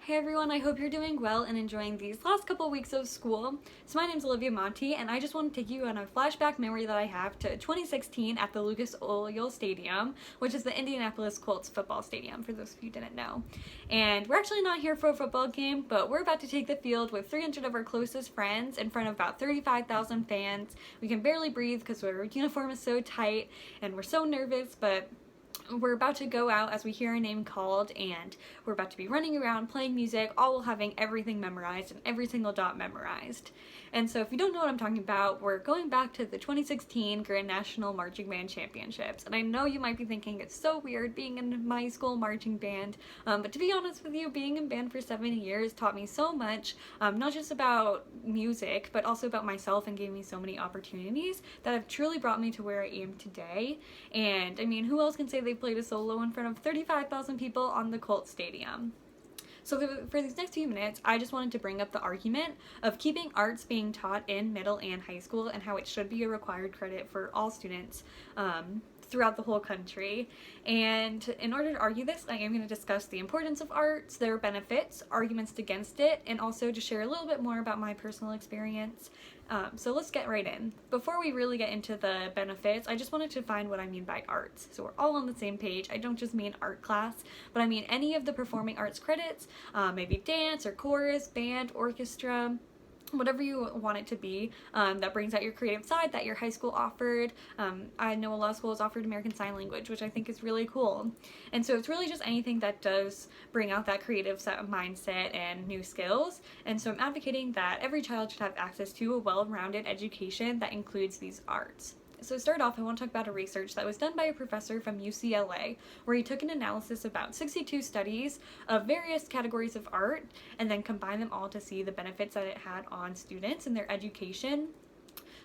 Hey everyone, I hope you're doing well and enjoying these last couple weeks of school. So my name's Olivia Monti, and I just want to take you on a flashback memory that I have to 2016 at the Lucas Oil Stadium, which is the Indianapolis Colts football stadium, for those of you who didn't know. And we're actually not here for a football game, but we're about to take the field with 300 of our closest friends in front of about 35,000 fans. We can barely breathe because our uniform is so tight, and we're so nervous, but we're about to go out as we hear our name called, and we're about to be running around, playing music, all while having everything memorized and every single dot memorized. And so if you don't know what I'm talking about, we're going back to the 2016 Grand National Marching Band Championships. And I know you might be thinking it's so weird being in my school marching band, but to be honest with you, being in band for 7 years taught me so much, not just about music, but also about myself, and gave me so many opportunities that have truly brought me to where I am today. And I mean, who else can say they played a solo in front of 35,000 people on the Colts Stadium? So for these next few minutes, I just wanted to bring up the argument of keeping arts being taught in middle and high school, and how it should be a required credit for all students throughout the whole country. And in order to argue this, I am going to discuss the importance of arts, their benefits, arguments against it, and also just share a little bit more about my personal experience. So let's get right in. Before we really get into the benefits, I just wanted to define what I mean by arts, so we're all on the same page. I don't just mean art class, but I mean any of the performing arts credits, maybe dance or chorus, band, orchestra, whatever you want it to be, that brings out your creative side that your high school offered. I know a lot of schools offered American Sign Language, which I think is really cool. And so it's really just anything that does bring out that creative mindset and new skills. And so I'm advocating that every child should have access to a well-rounded education that includes these arts. So to start off, I want to talk about a research that was done by a professor from UCLA, where he took an analysis of about 62 studies of various categories of art and then combined them all to see the benefits that it had on students and their education.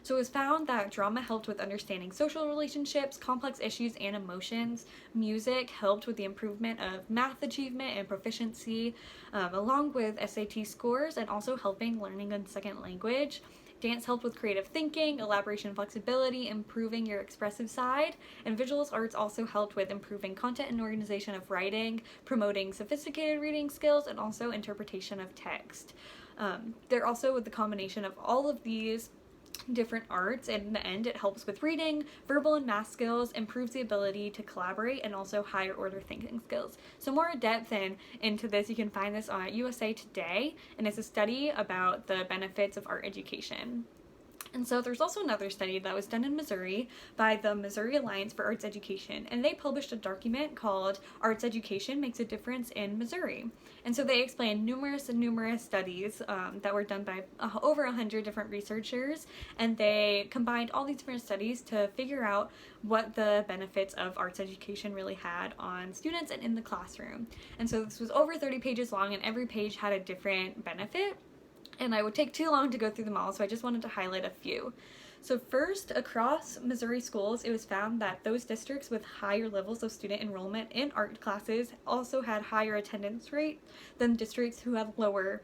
So it was found that drama helped with understanding social relationships, complex issues, and emotions. Music helped with the improvement of math achievement and proficiency, along with SAT scores, and also helping learning a second language. Dance helped with creative thinking, elaboration and flexibility, improving your expressive side, and visual arts also helped with improving content and organization of writing, promoting sophisticated reading skills, and also interpretation of text. They're also, with the combination of all of these different arts, and in the end it helps with reading, verbal and math skills, improves the ability to collaborate, and also higher order thinking skills. So more depth into this, you can find this on USA Today, and it's a study about the benefits of art education. And so there's also another study that was done in Missouri by the Missouri Alliance for Arts Education, and they published a document called Arts Education Makes a Difference in Missouri. And so they explain numerous studies that were done by over 100 different researchers, and they combined all these different studies to figure out what the benefits of arts education really had on students and in the classroom. And so this was over 30 pages long, and every page had a different benefit. And I would take too long to go through them all, so I just wanted to highlight a few. So first, across Missouri schools, it was found that those districts with higher levels of student enrollment in art classes also had higher attendance rate than districts who had lower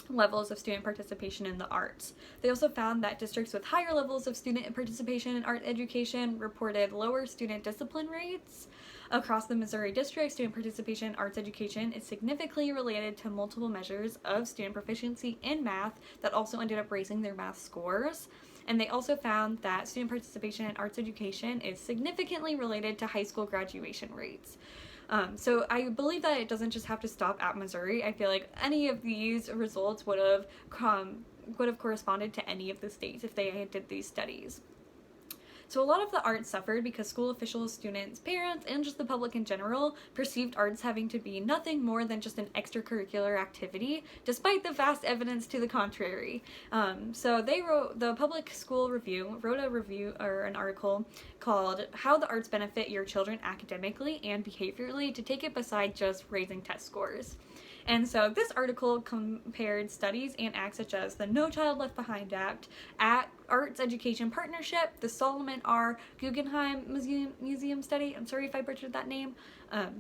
levels of student participation in the arts. They also found that districts with higher levels of student participation in art education reported lower student discipline rates. Across the Missouri district, student participation in arts education is significantly related to multiple measures of student proficiency in math that also ended up raising their math scores. And they also found that student participation in arts education is significantly related to high school graduation rates. So I believe that it doesn't just have to stop at Missouri. I feel like any of these results would have corresponded to any of the states if they did these studies. So a lot of the arts suffered because school officials, students, parents, and just the public in general perceived arts having to be nothing more than just an extracurricular activity, despite the vast evidence to the contrary. So the Public School Review wrote an article called "How the Arts Benefit Your Children Academically and Behaviorally," to take it beside just raising test scores. And so this article compared studies and acts such as the No Child Left Behind Act, Arts Education Partnership, the Solomon R. Guggenheim Museum Study. I'm sorry if I butchered that name.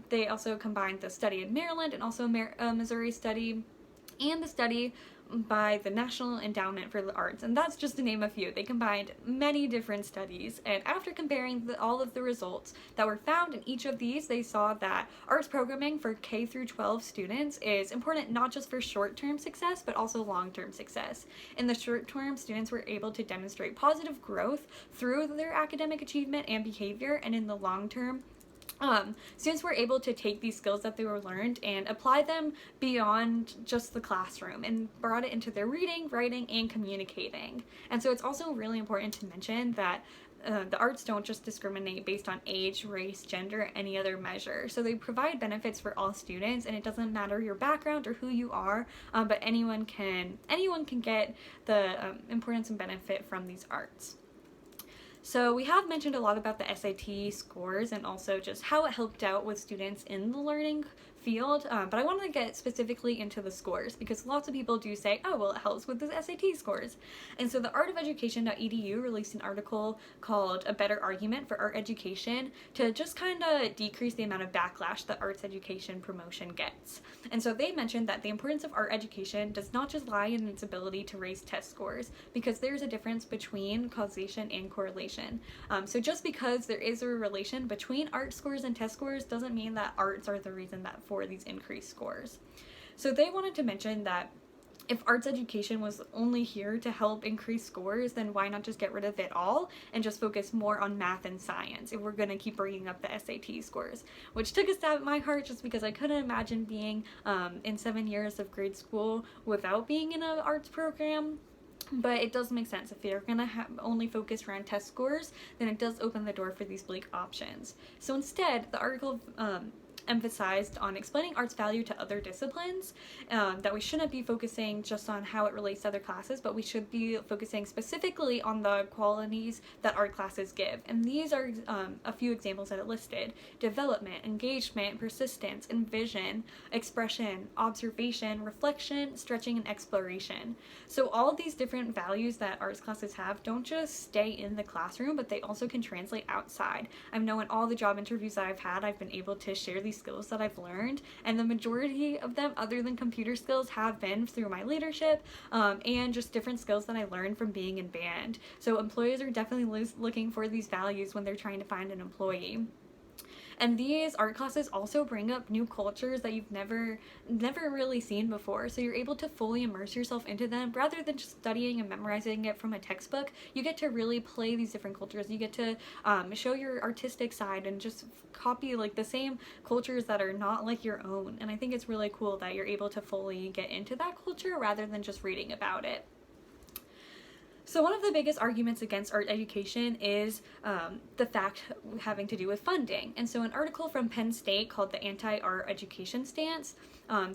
They also combined the study in Maryland and also a Missouri study. and the study by the National Endowment for the Arts, and that's just to name a few. They combined many different studies, and after comparing all of the results that were found in each of these, they saw that arts programming for K through 12 students is important not just for short-term success, but also long-term success. In the short term, students were able to demonstrate positive growth through their academic achievement and behavior, and in the long term, students were able to take these skills that they were learned and apply them beyond just the classroom and brought it into their reading, writing, and communicating. And so it's also really important to mention that the arts don't just discriminate based on age, race, gender, or any other measure. So they provide benefits for all students, and it doesn't matter your background or who you are, but anyone can get the importance and benefit from these arts. So we have mentioned a lot about the SAT scores and also just how it helped out with students in the learning field, but I wanted to get specifically into the scores because lots of people do say, oh, well, it helps with the SAT scores. And so the artofeducation.edu released an article called A Better Argument for Art Education to just kind of decrease the amount of backlash that arts education promotion gets. And so they mentioned that the importance of art education does not just lie in its ability to raise test scores, because there's a difference between causation and correlation. So just because there is a relation between art scores and test scores doesn't mean that arts are the reason that for these increased scores. So they wanted to mention that if arts education was only here to help increase scores, then why not just get rid of it all and just focus more on math and science if we're going to keep bringing up the SAT scores, which took a stab at my heart just because I couldn't imagine being in 7 years of grade school without being in an arts program. But it does make sense. If you're going to only focus around test scores, then it does open the door for these bleak options. So instead, the article emphasized on explaining art's value to other disciplines, that we shouldn't be focusing just on how it relates to other classes, but we should be focusing specifically on the qualities that art classes give. And these are a few examples that it listed: development, engagement, persistence, envision, expression, observation, reflection, stretching, and exploration. So all of these different values that arts classes have don't just stay in the classroom, but they also can translate outside. I know in all the job interviews that I've had, I've been able to share these skills that I've learned, and the majority of them, other than computer skills, have been through my leadership and just different skills that I learned from being in band. So employers are definitely looking for these values when they're trying to find an employee. And these art classes also bring up new cultures that you've never really seen before. So you're able to fully immerse yourself into them rather than just studying and memorizing it from a textbook. You get to really play these different cultures. You get to show your artistic side and just copy like the same cultures that are not like your own. And I think it's really cool that you're able to fully get into that culture rather than just reading about it. So one of the biggest arguments against art education is the fact having to do with funding. And so an article from Penn State called The Anti-Art Education Stance,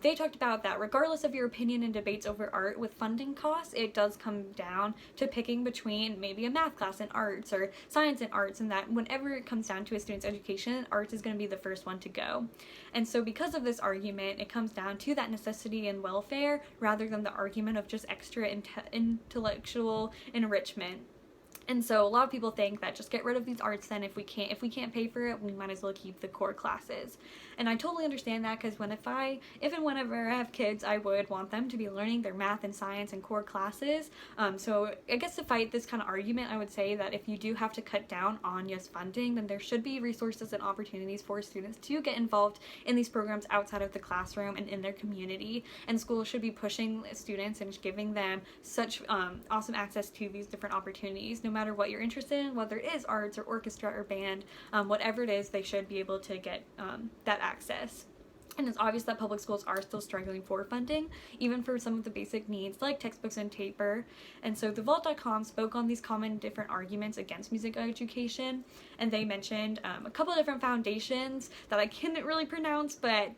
they talked about that regardless of your opinion in debates over art with funding costs, it does come down to picking between maybe a math class in arts or science in arts, and that whenever it comes down to a student's education, arts is going to be the first one to go. And so because of this argument, it comes down to that necessity and welfare rather than the argument of just extra intellectual enrichment. And so a lot of people think that just get rid of these arts then. If we can't pay for it, we might as well keep the core classes. And I totally understand that, because if and whenever I have kids, I would want them to be learning their math and science and core classes. So I guess to fight this kind of argument, I would say that if you do have to cut down on just funding, then there should be resources and opportunities for students to get involved in these programs outside of the classroom and in their community. And schools should be pushing students and giving them such awesome access to these different opportunities, no matter what you're interested in, whether it is arts or orchestra or band, whatever it is, they should be able to get that access. And it's obvious that public schools are still struggling for funding, even for some of the basic needs like textbooks and paper. And so TheVault.com spoke on these common different arguments against music education, and they mentioned a couple of different foundations that I couldn't really pronounce, but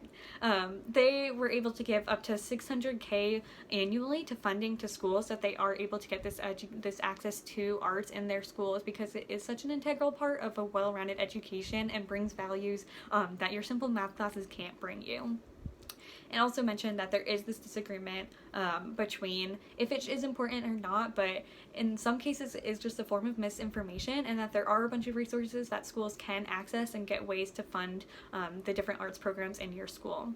they were able to give up to $600K annually to funding to schools, that they are able to get this access to arts in their schools, because it is such an integral part of a well-rounded education and brings values that your simple math classes can't bring you. And also mentioned that there is this disagreement between if it is important or not, but in some cases it is just a form of misinformation, and that there are a bunch of resources that schools can access and get ways to fund the different arts programs in your school.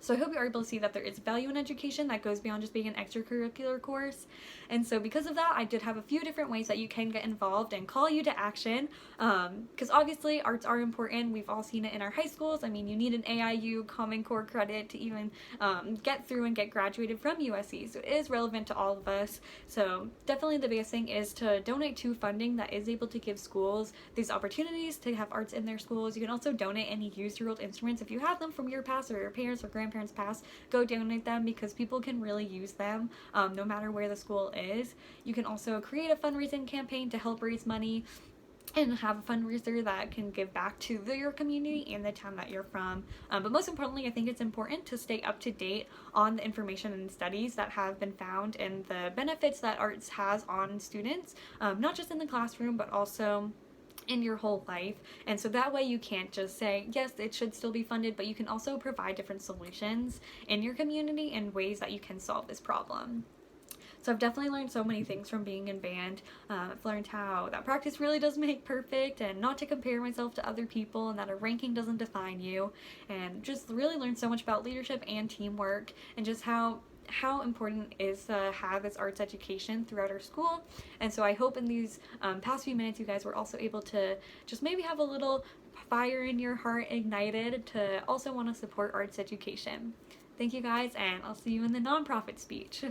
So I hope you're able to see that there is value in education that goes beyond just being an extracurricular course. And so because of that, I did have a few different ways that you can get involved and call you to action. Because obviously arts are important. We've all seen it in our high schools. I mean, you need an AIU Common Core credit to even get through and get graduated from USC. So it is relevant to all of us. So definitely the biggest thing is to donate to funding that is able to give schools these opportunities to have arts in their schools. You can also donate any used or old instruments if you have them from your past or your parents or grandparents past. Go donate them because people can really use them no matter where the school is. You can also create a fundraising campaign to help raise money and have a fundraiser that can give back to your community and the town that you're from. But most importantly, I think it's important to stay up to date on the information and studies that have been found and the benefits that arts has on students, not just in the classroom, but also in your whole life. And so that way you can't just say, yes, it should still be funded, but you can also provide different solutions in your community and ways that you can solve this problem. So I've definitely learned so many things from being in band. I've learned how that practice really does make perfect and not to compare myself to other people and that a ranking doesn't define you, and just really learned so much about leadership and teamwork and just how important it is to have this arts education throughout our school. And so I hope in these past few minutes you guys were also able to just maybe have a little fire in your heart ignited to also want to support arts education. Thank you guys, and I'll see you in the nonprofit speech.